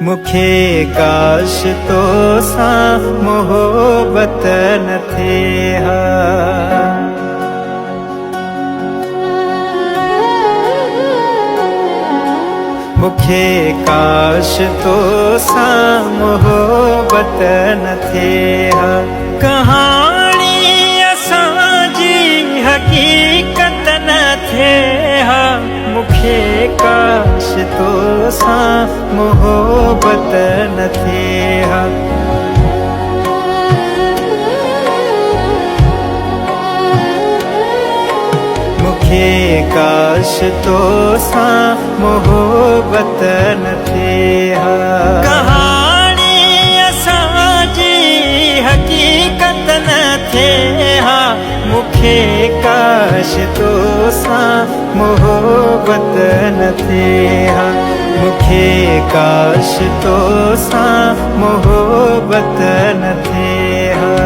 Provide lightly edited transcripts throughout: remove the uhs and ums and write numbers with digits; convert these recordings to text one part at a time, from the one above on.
मुखे काश तो सा मोहब्बत न थे हा। मुखे काश तो सा मोहब्बत न थे हा। कहानी असांजी हकीकत न थे हा। मुखे काश तो सा मोहब्बत न थे हा। मुखे काश तो सा मोहब्बत न थे हा। कहानी असांजी हकीकत न थे हा। मुखे काश तो सा मोहब्बत न थे हा। मुखे काश तो सा मोहब्बत न थे हा।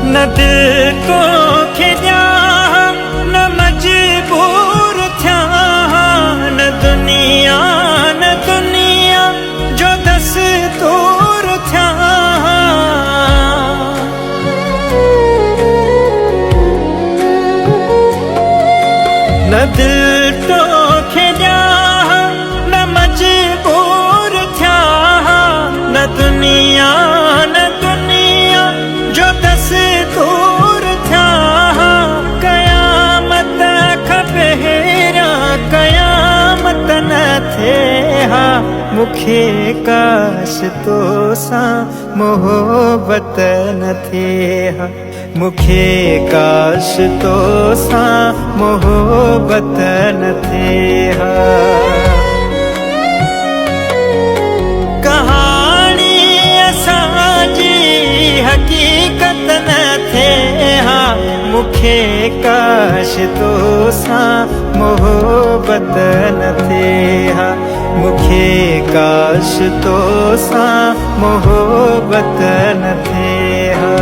न दिल को खिद्या न मजबूर थया न दुनिया जो दस्तूर थया। न दिल तो खिद्या न मजबूर थया न दुनिया जो दस्तूर थया। कयामत खपेरा कयामत न थे हा। मुखे काश तो सा मोहब्बत न थे हा। मुखे काश तो सा मोहब्बत न थे हा। हकीकत न थे हा। मुखे काश तो सा मोहब्बत न थे हा। मुखे काश तो सा मोहब्बत न थे हा।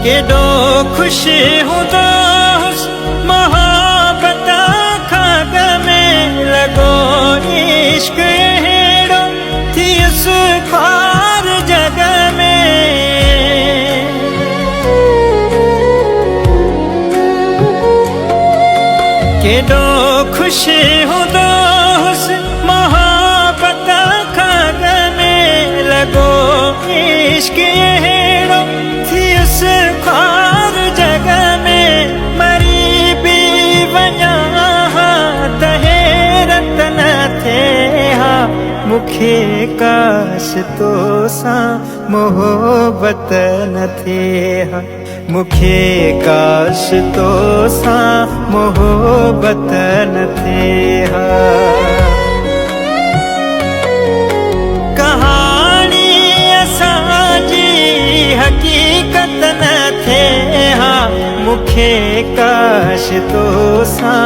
केडो खुश हूंदो मोहब्बत खाग में लगो इश्क अहिड़ो थियुसि ख्वार जग में। केडो खुश हूंदो मोहब्बत खाग में लगो इश्क अहिड़ो थियुसि ख्वार जग में। मरी भी वञा त हैरत न थे हा। मुखे काश तो सा मोहब्बत न थे हा। मुखे काश तो सा मोहब्बत न थे हा। कहानी असांजी हकीकत न थे हा। मुखे काश तो सा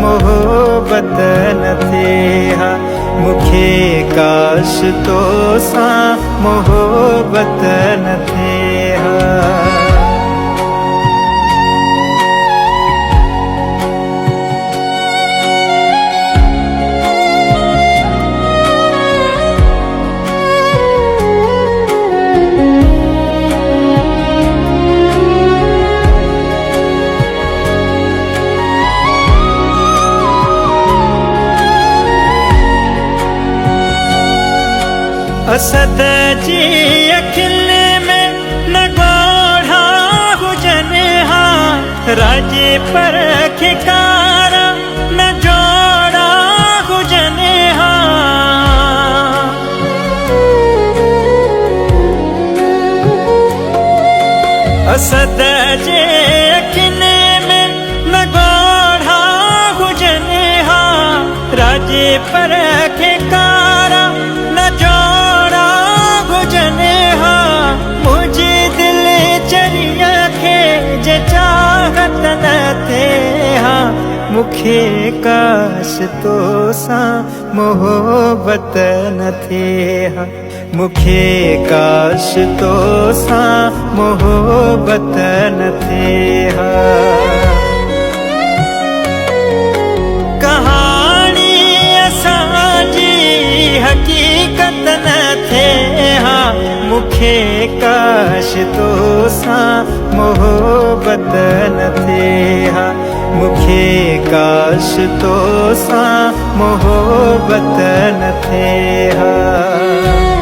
मोहब्बत न थे हा। मुखे काश तो सा मोहब्बत न थे हा। असद जी अखिले में न ॻोढ़ा हुजनि हा। राजे पर खिकारा असद जे अखियुनि में न ॻोढ़ा हुजनि हा, राजे पर खे कारा न जोड़ा हुजनि हा। मुंहिंजी दिलि चरीअ खे जे चाहत न थिए हा, मूंखे काश तोसां मोहबत न थिए हा, मूंखे काश तोसां मोहबत न थिए हा। कहाणी असांजी हक़ीक़त न थिए हा, मूंखे काश तोसां मोहबत न थिए हा, मूंखे काश तोसां मोहबत न थिए हा।